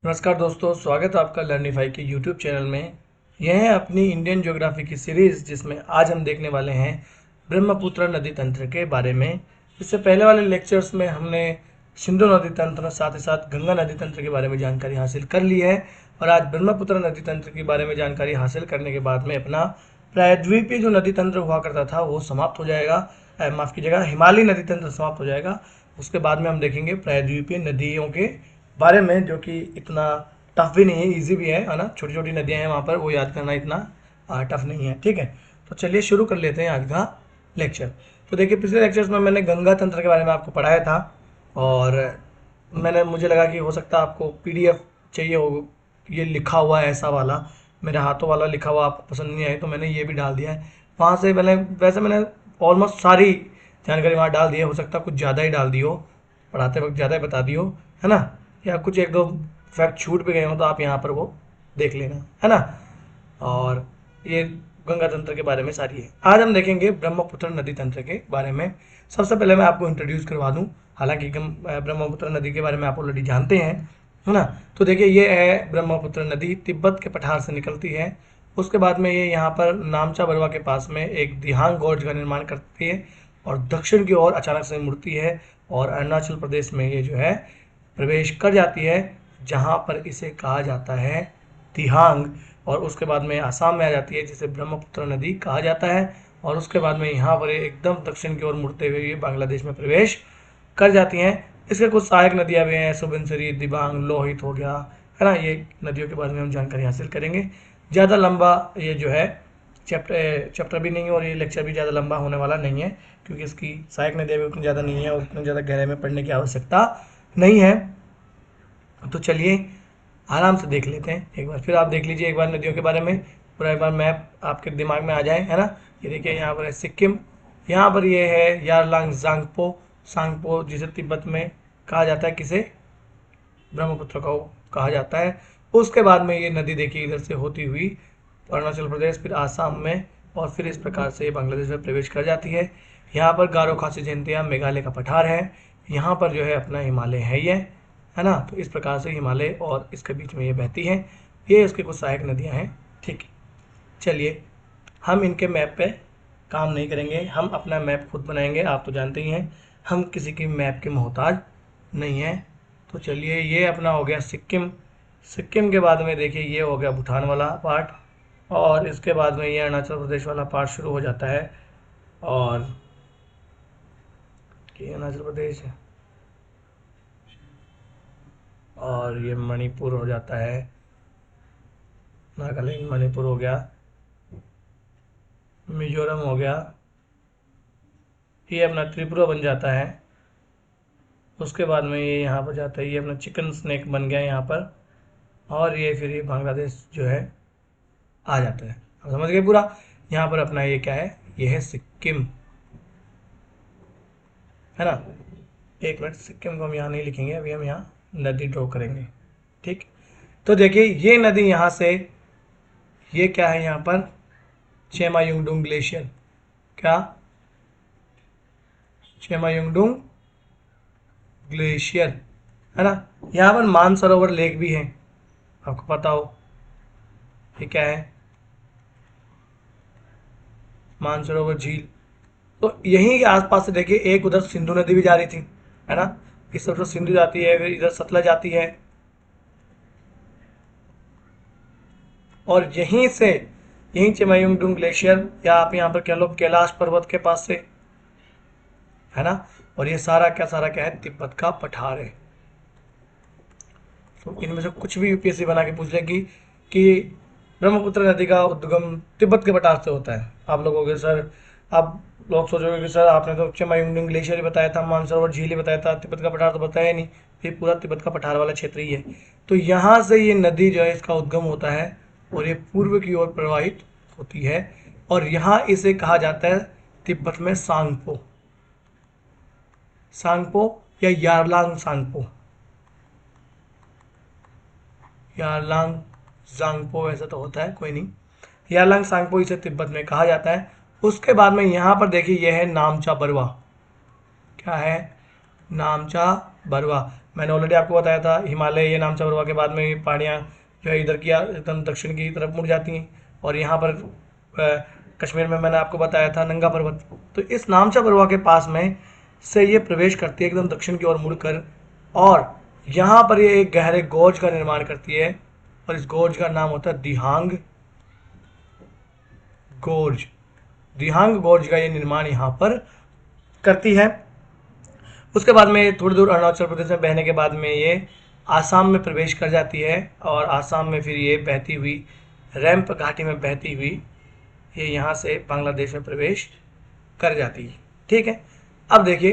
नमस्कार दोस्तों, स्वागत है आपका लर्निफाई के यूट्यूब चैनल में। यह है अपनी इंडियन ज्योग्राफी की सीरीज़ जिसमें आज हम देखने वाले हैं ब्रह्मपुत्र नदी तंत्र के बारे में। इससे पहले वाले लेक्चर्स में हमने सिंधु नदी तंत्र साथ ही साथ गंगा नदी तंत्र के बारे में जानकारी हासिल कर ली है और आज ब्रह्मपुत्र नदी तंत्र के बारे में जानकारी हासिल करने के बाद में अपना प्रायद्वीपीय जो नदी तंत्र हुआ करता था वो समाप्त हो जाएगा। माफ़ कीजिएगा, हिमालयी नदी तंत्र समाप्त हो जाएगा। उसके बाद में हम देखेंगे प्रायद्वीपीय नदियों के बारे में, जो कि इतना टफ भी नहीं है, इजी भी है ना। छोटी छोटी नदियां हैं वहाँ पर, वो याद करना इतना टफ नहीं है। ठीक है, तो चलिए शुरू कर लेते हैं आज का लेक्चर। तो देखिए, पिछले लेक्चर्स में मैंने गंगा तंत्र के बारे में आपको पढ़ाया था और मुझे लगा कि हो सकता है आपको पीडीएफ चाहिए हो, ये लिखा हुआ है ऐसा वाला, मेरे हाथों वाला लिखा हुआ आपको पसंद नहीं आए तो मैंने ये भी डाल दिया है वहाँ से। मैंने ऑलमोस्ट सारी जानकारी वहाँ डाल दी है। हो सकता है कुछ ज़्यादा ही डाल दी हो, पढ़ाते वक्त ज़्यादा ही बता दी हो, है ना, या कुछ एक दो फैक्ट छूट भी गए हो तो आप यहाँ पर वो देख लेना, है ना। और ये गंगा तंत्र के बारे में सारी है। आज हम देखेंगे ब्रह्मपुत्र नदी तंत्र के बारे में। सबसे पहले मैं आपको इंट्रोड्यूस करवा दूं, हालांकि ब्रह्मपुत्र नदी के बारे में आप ऑलरेडी जानते हैं, है ना। तो देखिए, ये है ब्रह्मपुत्र नदी, तिब्बत के पठार से निकलती है। उसके बाद में ये यहाँ पर नामचा बरवा के पास में एक दिहांग गोर्ज का निर्माण करती है और दक्षिण की ओर अचानक से मुड़ती है और अरुणाचल प्रदेश में ये जो है प्रवेश कर जाती है, जहाँ पर इसे कहा जाता है दिहांग। और उसके बाद में आसाम में आ जाती है, जिसे ब्रह्मपुत्र नदी कहा जाता है। और उसके बाद में यहाँ पर एकदम दक्षिण की ओर मुड़ते हुए ये बांग्लादेश में प्रवेश कर जाती हैं। इसके कुछ सहायक नदियाँ भी हैं, सुबनसिरी, दिबांग, लोहित हो गया, है ना। ये नदियों के बारे में हम जानकारी हासिल करेंगे। ज़्यादा लंबा ये जो है चैप्टर भी नहीं है और ये लेक्चर भी ज़्यादा लंबा होने वाला नहीं है, क्योंकि इसकी सहायक नदियाँ भी उतनी ज़्यादा नहीं है और उतनी ज़्यादा गहराई में पढ़ने की आवश्यकता नहीं है। तो चलिए आराम से देख लेते हैं एक बार। फिर आप देख लीजिए एक बार नदियों के बारे में, पूरा एक बार मैप आपके दिमाग में आ जाए, है ना। ये देखिए, यहाँ पर है सिक्किम, यहाँ पर ये है यारलांग सांगपो, सांगपो जिसे तिब्बत में कहा जाता है, किसे, ब्रह्मपुत्र को कहा जाता है। उसके बाद में ये नदी देखिए इधर से होती हुई अरुणाचल प्रदेश, फिर आसाम में, और फिर इस प्रकार से बांग्लादेश में प्रवेश कर जाती है। यहाँ पर गारो खासी जयंतिया मेघालय का पठार है, यहाँ पर जो है अपना हिमालय है ये, है ना। तो इस प्रकार से हिमालय और इसके बीच में ये बहती है। ये इसके कुछ सहायक नदियाँ हैं। ठीक है, चलिए हम इनके मैप पे काम नहीं करेंगे, हम अपना मैप खुद बनाएंगे। आप तो जानते ही हैं हम किसी की मैप के मोहताज नहीं हैं। तो चलिए, ये अपना हो गया सिक्किम। सिक्किम के बाद में देखिए ये हो गया भूटान वाला पार्ट, और इसके बाद में ये अरुणाचल प्रदेश वाला पार्ट शुरू हो जाता है। और ये अरुणाचल प्रदेश है और ये मणिपुर हो जाता है, नागालैंड, मणिपुर हो गया, मिजोरम हो गया, ये अपना त्रिपुरा बन जाता है। उसके बाद में ये यहाँ पर जाता है, ये अपना चिकन स्नैक बन गया यहाँ पर, और ये फिर ये बांग्लादेश जो है आ जाता है। अब समझ गए पूरा। यहाँ पर अपना ये क्या है, ये है सिक्किम, है ना। एक मिनट, सिक्किम को हम यहाँ नहीं लिखेंगे, अभी हम यहाँ नदी ड्रॉ करेंगे। ठीक, तो देखिए ये नदी यहाँ से, ये क्या है यहाँ पर, चेमायुंगडुंग ग्लेशियर, क्या, चेमायुंगडुंग ग्लेशियर, है ना। यहाँ पर मानसरोवर लेक भी है, आपको पता हो ये क्या है, मानसरोवर झील। तो यहीं के आसपास से देखिए एक उधर सिंधु नदी भी जा रही थी, है ना। इस तरफ से सिंधु जाती है, फिर इधर सतलज जाती है, और यहीं चेमायुंगडुंग ग्लेशियर, या आप यहाँ पर कह लो कैलाश पर्वत के पास से, है ना। और ये सारा क्या है, तिब्बत का पठार है। तो इनमें से कुछ भी यूपीएससी बना के पूछ लेगी कि ब्रह्मपुत्र नदी का उद्गम तिब्बत के पठार से होता है। आप लोगों के सर, आप लोग सोचोगे कि सर आपने तो चेमायुंगडुंग ग्लेशियर ही बताया था, मानसरोवर झील ही बताया था, तिब्बत का पठार तो बताया नहीं। ये पूरा तिब्बत का पठार वाला क्षेत्र ही है। तो यहाँ से ये नदी जो है इसका उद्गम होता है और ये पूर्व की ओर प्रवाहित होती है, और यहाँ इसे कहा जाता है तिब्बत में सांगपो, सांगपो या यारलांग सांगपो, यारलांग सांगपो ऐसा तो होता है, कोई नहीं, यारलांग सांगपो इसे तिब्बत में कहा जाता है। उसके बाद में यहाँ पर देखिए यह है नामचा बरवा, क्या है, नामचा बरवा। मैंने ऑलरेडी आपको बताया था, हिमालय ये नामचा प्रवाह के बाद में ये पहाड़ियाँ जो है इधर की एकदम दक्षिण की तरफ मुड़ जाती हैं। और यहाँ पर कश्मीर में मैंने आपको बताया था नंगा पर्वत। तो इस नामचा प्रवाह के पास में से ये प्रवेश करती है एकदम दक्षिण की ओर मुड़कर, और यहाँ पर ये एक गहरे गोर्ज का निर्माण करती है, और इस गोर्ज का नाम होता है दिहांग गोर्ज। दिहांग गोर्ज का ये निर्माण यहाँ पर करती है। उसके बाद में थोड़ी दूर अरुणाचल प्रदेश में बहने के बाद में ये आसाम में प्रवेश कर जाती है, और आसाम में फिर ये बहती हुई रैंप घाटी में बहती हुई ये यहाँ से बांग्लादेश में प्रवेश कर जाती है। ठीक है, अब देखिए,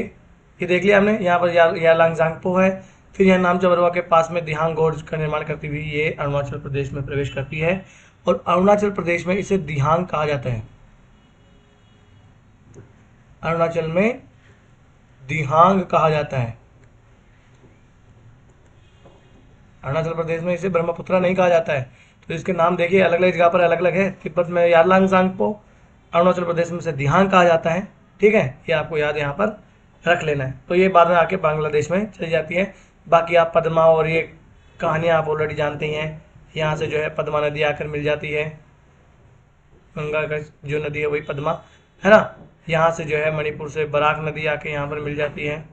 ये देख लिया हमने, यहाँ पर यालांग जांगपो है, फिर यहाँ नामचा प्रवाह के पास में दिहांग गोर्ज का निर्माण करती हुई ये अरुणाचल प्रदेश में प्रवेश करती है, और अरुणाचल प्रदेश में इसे दिहांग कहा जाता है। अरुणाचल में दिहांग कहा जाता है। अरुणाचल प्रदेश में इसे ब्रह्मपुत्रा नहीं कहा जाता है। तो इसके नाम देखिए अलग अलग जगह पर अलग अलग है। तिब्बत में यारलांग जांगपो, अरुणाचल प्रदेश में इसे दिहांग कहा जाता है। ठीक है, ये आपको याद यहाँ पर रख लेना है। तो ये बाद में आके बांग्लादेश में चली जाती है। बाकी आप पद्मा और ये कहानियाँ आप ऑलरेडी जानते ही हैं। यहाँ से जो है पद्मा नदी आकर मिल जाती है, गंगा का जो नदी है वही पद्मा है ना। यहाँ से जो है मणिपुर से बराक नदी आके यहाँ पर मिल जाती है,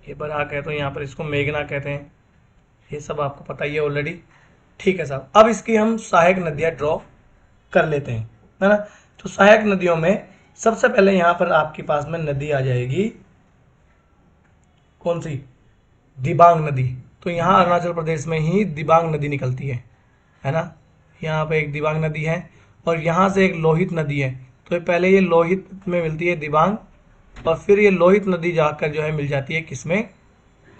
ये बराक है तो यहाँ पर इसको मेघना कहते हैं। ये सब आपको पता ही है ऑलरेडी। ठीक है साहब, अब इसकी हम सहायक नदियाँ ड्रॉ कर लेते हैं, है ना। तो सहायक नदियों में सबसे पहले यहाँ पर आपके पास में नदी आ जाएगी, कौन सी, दिबांग नदी। तो यहाँ अरुणाचल प्रदेश में ही दिबांग नदी निकलती है ना। यहाँ पे एक दिबांग नदी है, और यहाँ से एक लोहित नदी है। तो पहले ये लोहित में मिलती है दिबांग, और फिर ये लोहित नदी जाकर जो है मिल जाती है किसमें,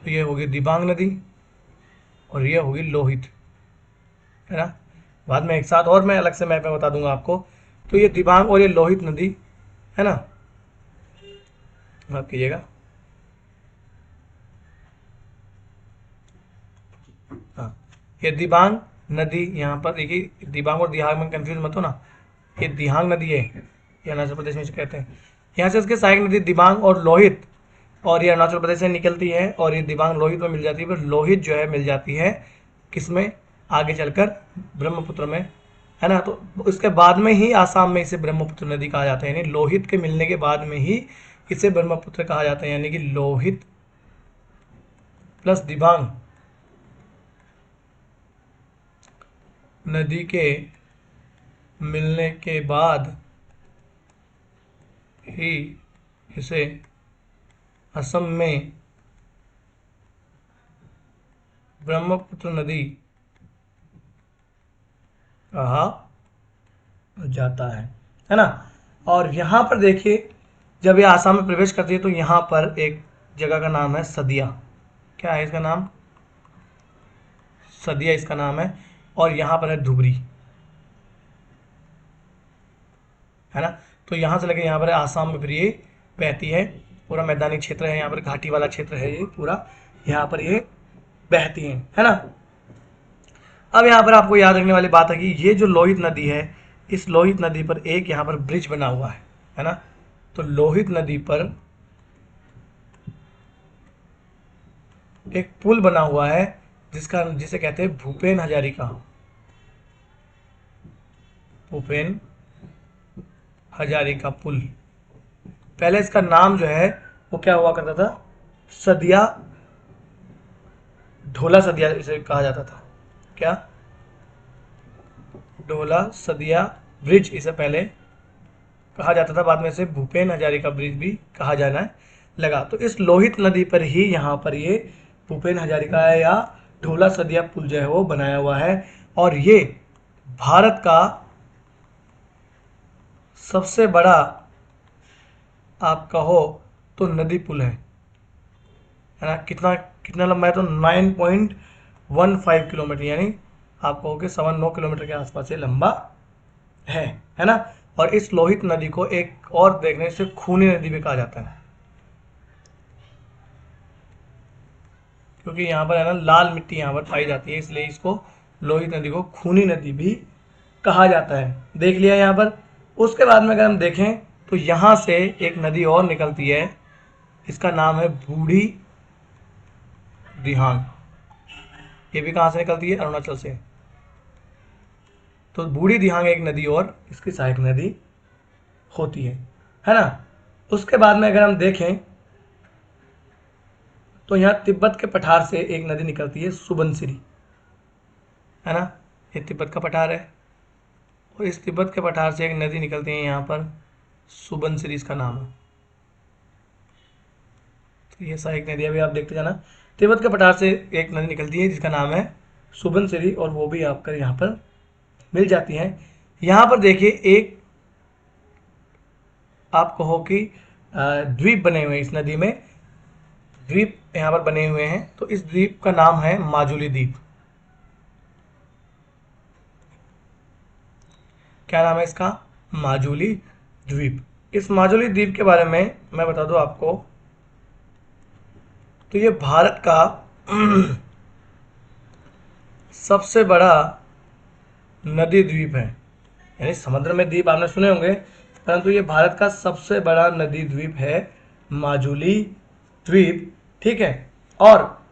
तो ये होगी दिबांग नदी, और ये होगी लोहित, है ना। बाद में एक साथ और मैं अलग से मैप में बता दूंगा आपको। तो ये दिबांग और ये लोहित नदी, है ना, माफ कीजिएगा, हाँ, ये दिबांग नदी यहाँ पर देखिए, दिबांग और दिहांग में कंफ्यूज मत हो ना, ये दिहांग नदी है, ये अरुणाचल प्रदेश में कहते हैं। यहाँ से इसके सहायक नदी दिबांग और लोहित, और ये अरुणाचल प्रदेश से निकलती है, और ये दिबांग लोहित में मिल जाती है। फिर लोहित जो है मिल जाती है किसमें, आगे चलकर ब्रह्मपुत्र में, है ना। तो उसके बाद में ही आसाम में इसे ब्रह्मपुत्र नदी कहा जाता है, यानी लोहित के मिलने के बाद में ही इसे ब्रह्मपुत्र कहा जाता है, यानी कि लोहित प्लस दिबांग नदी के मिलने के बाद ही इसे असम में ब्रह्मपुत्र नदी कहा जाता है ना। और यहाँ पर देखिए, जब ये आसाम में प्रवेश करती है तो यहाँ पर एक जगह का नाम है सदिया। क्या है इसका नाम, सदिया इसका नाम है, और यहाँ पर है धुबरी, है ना। तो यहाँ से लेकर यहाँ पर आसाम में फिर ये बहती है, पूरा मैदानी क्षेत्र है यहाँ पर, घाटी वाला क्षेत्र है ये पूरा, यहाँ पर ये बहती है ना। अब यहाँ पर आपको याद रखने वाली बात है कि ये जो लोहित नदी है, इस लोहित नदी पर एक यहाँ पर ब्रिज बना हुआ है ना। तो लोहित नदी पर एक पुल बना हुआ है जिसे कहते हैं भूपेन हजारिका, भूपेन हजारिका पुल। पहले इसका नाम जो है वो क्या हुआ करता था, सदिया, ढोला सदिया इसे कहा जाता था। क्या, ढोला सदिया ब्रिज इसे पहले कहा जाता था, बाद में इसे भूपेन हजारिका ब्रिज भी कहा जाना लगा। तो इस लोहित नदी पर ही यहाँ पर ये भूपेन हजारिका या ढोला सदिया पुल जो है वो बनाया हुआ है, और ये भारत का सबसे बड़ा आप कहो तो नदी पुल है ना। कितना कितना लंबा है, तो 9.15 किलोमीटर, यानी आप कहोगे 9 किलोमीटर के आसपास ये लंबा है ना। और इस लोहित नदी को एक और देखने से खूनी नदी भी कहा जाता है, क्योंकि यहाँ पर है ना लाल मिट्टी यहाँ पर पाई जाती है, इसलिए इसको लोहित नदी को खूनी नदी भी कहा जाता है। देख लिया यहाँ पर। उसके बाद में अगर हम देखें तो यहाँ से एक नदी और निकलती है, इसका नाम है बूढ़ी दिहांग, ये भी कहाँ से निकलती है? अरुणाचल से। तो बूढ़ी दिहांग एक नदी और इसकी सहायक नदी होती है ना। उसके बाद में अगर हम देखें तो यहाँ तिब्बत के पठार से एक नदी निकलती है सुबनसिरी, है ना, ये तिब्बत का पठार है और इस तिब्बत के पठार से एक नदी निकलती है यहाँ पर सुबनसिरी इसका नाम है। तो ये सहायक नदी अभी आप देखते जाना, तिब्बत के पठार से एक नदी निकलती है जिसका नाम है सुबनसिरी और वो भी आपका यहाँ पर मिल जाती है। यहाँ पर देखिए एक आप कहो कि द्वीप बने हुए हैं, इस नदी में द्वीप यहाँ पर बने हुए हैं, तो इस द्वीप का नाम है माजुली द्वीप। क्या नाम है इसका? माजुली द्वीप। इस माजुली द्वीप के बारे में मैं बता दूं आपको, तो ये भारत का सबसे बड़ा नदी द्वीप है, यानी समुद्र में द्वीप आपने सुने होंगे, परंतु ये भारत का सबसे बड़ा नदी द्वीप है माजुली द्वीप, ठीक है। और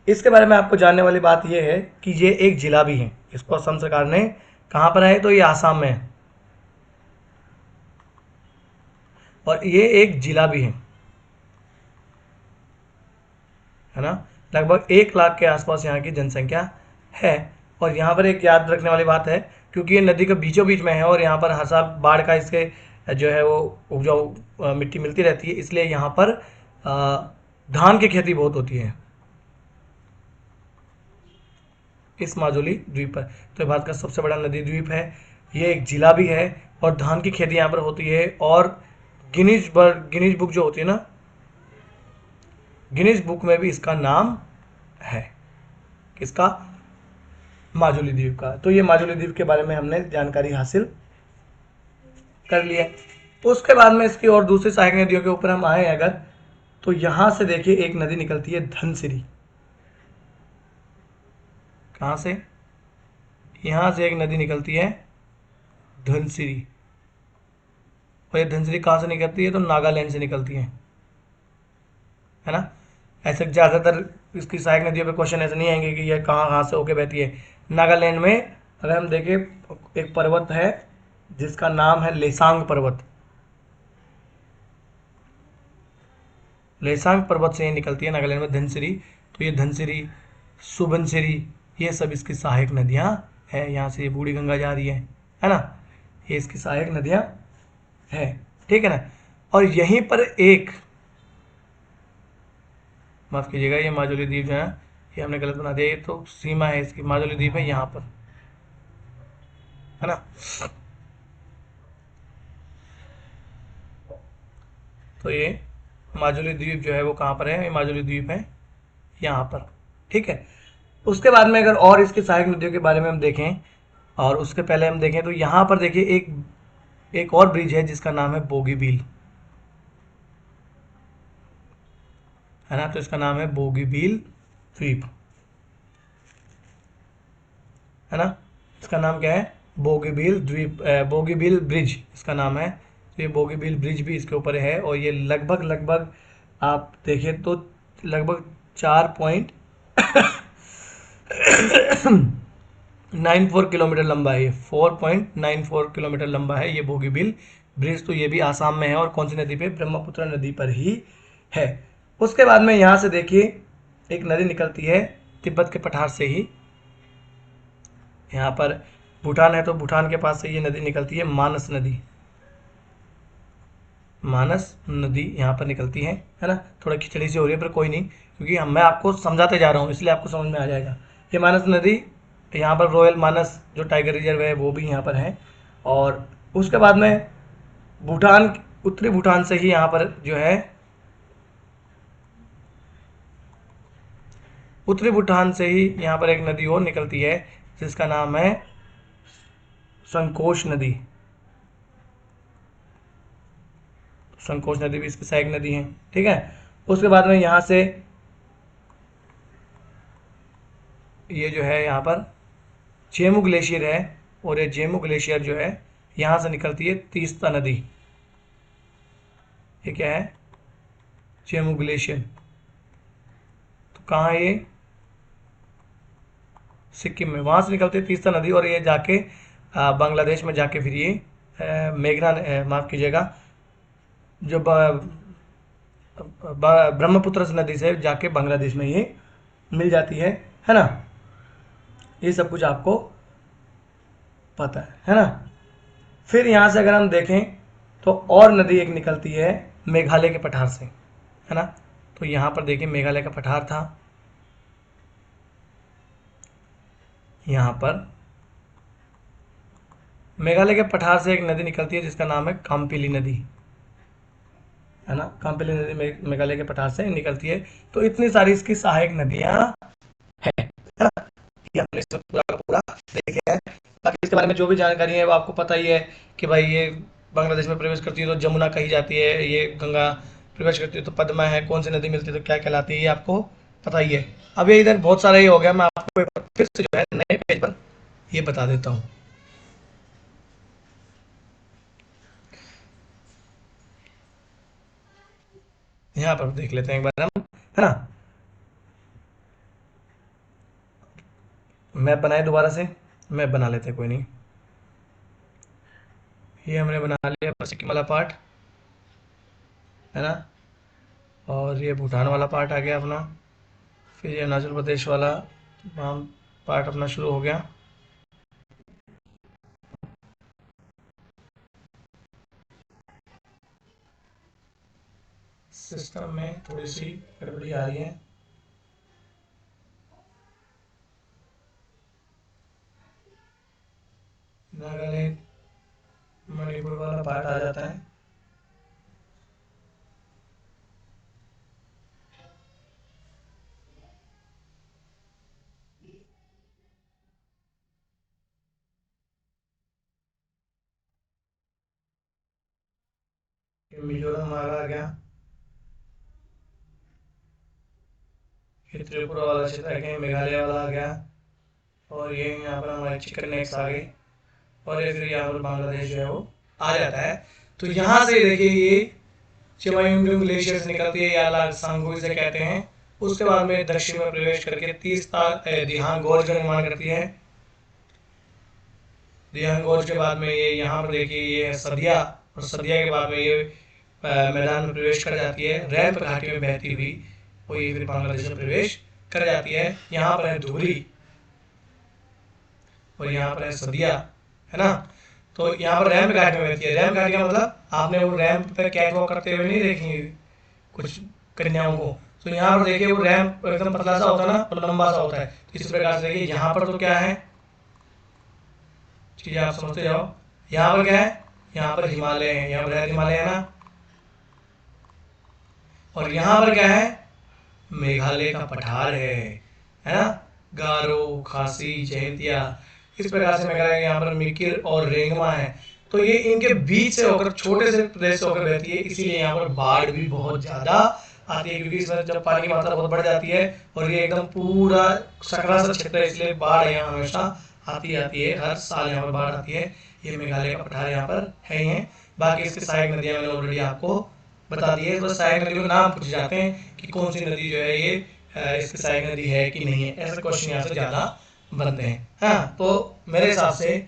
इसके बारे में आपको जानने वाली बात यह है कि ये एक जिला भी है, इसको असम सरकार ने कहाँ पर है? तो ये आसाम में है और ये एक जिला भी है ना। लगभग 1 लाख के आसपास यहाँ की जनसंख्या है। और यहाँ पर एक याद रखने वाली बात है, क्योंकि ये नदी के बीचों बीच में है और यहाँ पर हर साल बाढ़ का इसके जो है वो उपजाऊ मिट्टी मिलती रहती है, इसलिए यहाँ पर धान की खेती बहुत होती है इस माजुली द्वीप पर। तो भारत का सबसे बड़ा नदी द्वीप है, ये एक जिला भी है और धान की खेती यहाँ पर होती है। और गिनीज बुक जो होती है ना, गिनीज बुक में भी इसका नाम है, किसका? माजुली द्वीप का। तो ये माजुली द्वीप के बारे में हमने जानकारी हासिल कर ली है। उसके बाद में इसकी और दूसरी सहायक नदियों के ऊपर हम आए अगर, तो यहां से देखिए एक नदी निकलती है धनसिरी। कहां से? यहां से एक नदी निकलती है धनसिरी, और ये धनसिरी कहां से निकलती है? तो नागालैंड से निकलती है ना। ऐसे ज़्यादातर इसकी सहायक नदियों पे क्वेश्चन ऐसे नहीं आएंगे कि ये कहाँ कहाँ से होके बहती है। नागालैंड में अगर हम देखें, एक पर्वत है जिसका नाम है लेसांग पर्वत, लेसांग पर्वत से ये निकलती है नागालैंड में धनसिरी। तो ये धनसिरी, सुबनसिरी, ये सब इसकी सहायक नदियाँ हैं। यहाँ से ये बूढ़ी गंगा जा रही है ना, ये इसकी सहायक नदियाँ हैं, ठीक है ना। और यहीं पर एक, माफ़ कीजिएगा, ये माजुली द्वीप जो है ये हमने गलत बना दिया, ये तो सीमा है इसकी, माजुली द्वीप है यहाँ पर, है ना। तो ये माजुली द्वीप जो है वो कहाँ पर है? ये माजुली द्वीप है यहाँ पर, ठीक है। उसके बाद में अगर और इसकी सहायक नदियों के बारे में हम देखें, और उसके पहले हम देखें तो यहाँ पर देखिए एक और ब्रिज है जिसका नाम है बोगीबील, है ना। तो इसका नाम है बोगीबील द्वीप, है ना। इसका नाम क्या है? बोगीबील द्वीप, बोगीबील ब्रिज इसका नाम है। तो ये बोगीबील ब्रिज भी इसके ऊपर है और ये लगभग आप देखें तो लगभग 4.94 किलोमीटर लंबा है, ये 4.94 किलोमीटर लंबा है ये बोगीबील ब्रिज। तो ये भी आसाम में है और कौन सी नदी पे? ब्रह्मपुत्र नदी पर ही है। उसके बाद में यहाँ से देखिए एक नदी निकलती है तिब्बत के पठार से ही, यहाँ पर भूटान है तो भूटान के पास से ये नदी निकलती है, मानस नदी, मानस नदी यहाँ पर निकलती है ना। थोड़ा खिचड़ी से हो रही है पर कोई नहीं, क्योंकि मैं आपको समझाते जा रहा हूँ इसलिए आपको समझ में आ जाएगा। ये मानस नदी, यहाँ पर रॉयल मानस जो टाइगर रिजर्व है वो भी यहाँ पर है। और उसके बाद में भूटान, उत्तरी भूटान से ही यहाँ पर जो है, उत्तरी भूटान से ही यहाँ पर एक नदी और निकलती है जिसका नाम है संकोश नदी। संकोश नदी भी इसकी सहायक नदी है, ठीक है। उसके बाद में यहाँ से ये जो है यहाँ पर जेमू ग्लेशियर है और ये जेमू ग्लेशियर जो है यहाँ से निकलती है तीस्ता नदी। ये क्या है? जेमू ग्लेशियर। तो कहाँ है ये? सिक्किम में, वहाँ से निकलती है तीस्ता नदी और ये जाके बांग्लादेश में जाके फिर ये मेघना, माफ़ कीजिएगा, जो ब्रह्मपुत्र नदी से जाके बांग्लादेश में ये मिल जाती है ना। ये सब कुछ आपको पता है ना। फिर यहाँ से अगर हम देखें तो और नदी एक निकलती है मेघालय के पठार से, है ना। तो यहाँ पर देखिए मेघालय का पठार था, यहाँ पर मेघालय के पठार से एक नदी निकलती है जिसका नाम है कामपिली नदी, है ना। कामपिली नदी मेघालय के पठार से निकलती है। तो इतनी सारी इसकी सहायक नदियाँ हैं, है ना। ये हमने इसमें पूरा का पूरा देखे है। बाकी इसके बारे में जो भी जानकारी है वो आपको पता ही है कि भाई ये बांग्लादेश में प्रवेश करती है तो जमुना कही जाती है, ये गंगा प्रवेश करती है तो पद्मा है, कौन सी नदी मिलती है तो क्या कहलाती है, ये आपको पता ही है। अब ये इधर बहुत सारा ये हो गया, मैं आपको फिर से जो है नए पेज पर ये बता देता हूँ। यहाँ पर देख लेते हैं एक बार हम, है ना। मैप बनाए दोबारा से, मैप बना लेते हैं, कोई नहीं। ये हमने बना लिया बस सिक्किम वाला पार्ट, है ना। और ये भूटान वाला पार्ट आ गया अपना। फिर ये अरुणाचल प्रदेश वाला पार्ट अपना शुरू हो गया। सिस्टम में थोड़ी सी गड़बड़ी आ रही है। नागालैंड मणिपुर वाला पार्ट आ जाता है। मिजोरम आ गया, ये त्रिपुरा वाला क्षेत्र आ गया, मेघालय वाला आ गया, और ये यहाँ पर हमारे चिकन नेक्स आ गए, और ये फिर यहाँ पर बांग्लादेश जो है वो आ जाता है। तो यहाँ से देखिए ये चिमायुंगडुंग ग्लेशियर से निकलती है, या लाल सांगू इसे कहते हैं। उसके बाद में दक्षिण में प्रवेश करके तीस्ता दिहांग गोर्ज का निर्माण करती है। दिहांग गोर्ज के बाद में ये यहाँ पर देखिए ये है सदिया, और सदिया के बाद में ये मैदान में प्रवेश कर जाती है, रैंप घाटी में बहती हुई वो ये फिर बांग्लादेश में प्रवेश कर जाती है। यहाँ पर है धुबरी और यहाँ पर है सदिया, है ना। तो यहाँ पर रैंप घाटी में बहती है। रैंप घाटी का मतलब आपने वो रैंप पे कैट वॉक करते हुए नहीं देखी कुछ कन्याओं को, तो यहाँ पर देखिए वो रैंप एकदम पतला सा होता है ना और लंबा सा होता है। इस प्रकार से देखिए यहाँ पर तो क्या है, चीजें आप समझते जाओ। यहाँ पर क्या है, यहाँ पर हिमालय है, यहाँ पर हिमालय है ना। और यहाँ पर क्या है, मेघालय का पठार है ना। गारो, खासी, जयंतिया, इस प्रकार से मेघालय यहाँ पर मिकिर और रेंगमा है। तो ये इनके बीच से होकर छोटे से प्रदेश से होकर बहती है, इसीलिए यहाँ पर बाढ़ भी बहुत ज्यादा आती है, क्योंकि इसमें जब पानी की मात्रा बहुत बढ़ जाती है और ये एकदम पूरा सकरा सा क्षेत्र है, इसलिए बाढ़ यहाँ हमेशा आती है, हर साल यहाँ पर बाढ़ आती है। ये मेघालय का पठार यहाँ पर है ही है। बाकी इसकी सहायक नदियाँ मैंने ऑलरेडी आपको बता दी है। तो सहायक नदियों के नाम पूछे जाते हैं कि कौन सी नदी जो है ये इसकी सहायक नदी है कि नहीं है, ऐसे क्वेश्चन यहाँ से ज़्यादा बनते हैं। हाँ, तो मेरे हिसाब से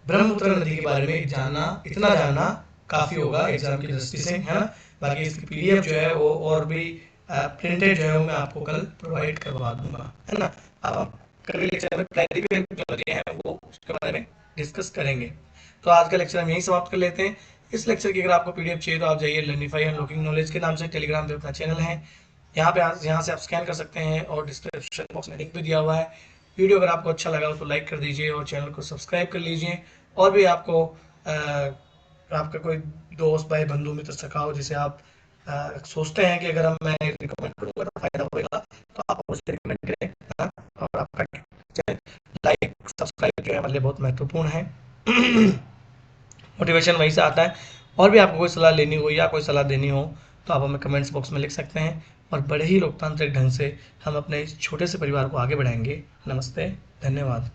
ब्रह्मपुत्र नदी के बारे में इतना जानना काफ़ी होगा एग्जाम की दृष्टि से, है ना। बाकी इसकी पीडीएफ जो है वो और भी प्रिंटेड जो है वो मैं आपको कल प्रोवाइड करवा दूंगा, है ना। अब कल लेक्चर में प्राइमरी पे जो नदियाँ हैं वो उसके बारे में डिस्कस करेंगे। तो आज का लेक्चर हम यहीं समाप्त कर लेते हैं। इस लेक्चर की अगर आपको पीडीएफ चाहिए तो आप जाइए लर्निफाई अनलॉकिंग नॉलेज के नाम से टेलीग्राम पे अपना चैनल है, यहाँ से आप स्कैन कर सकते हैं और डिस्क्रिप्शन बॉक्स में लिंक भी दिया हुआ है। वीडियो अगर आपको अच्छा लगा हो तो लाइक कर दीजिए और चैनल को सब्सक्राइब कर लीजिए। और भी आपको आपका कोई दोस्त भाई बंधु मित्र सखा हो जिसे आप सोचते हैं कि अगर मैं रिकमेंड करूँगा तो फायदा होगा, तो आप उसे रिकमेंड करें, हाँ? और आपका लाइक सब्सक्राइब जो है हमारे लिए बहुत महत्वपूर्ण है। मोटिवेशन वहीं से आता है। और भी आपको कोई सलाह लेनी हो या कोई सलाह देनी हो तो आप हमें कमेंट्स बॉक्स में लिख सकते हैं, और बड़े ही लोकतांत्रिक ढंग से हम अपने इस छोटे से परिवार को आगे बढ़ाएंगे। नमस्ते, धन्यवाद।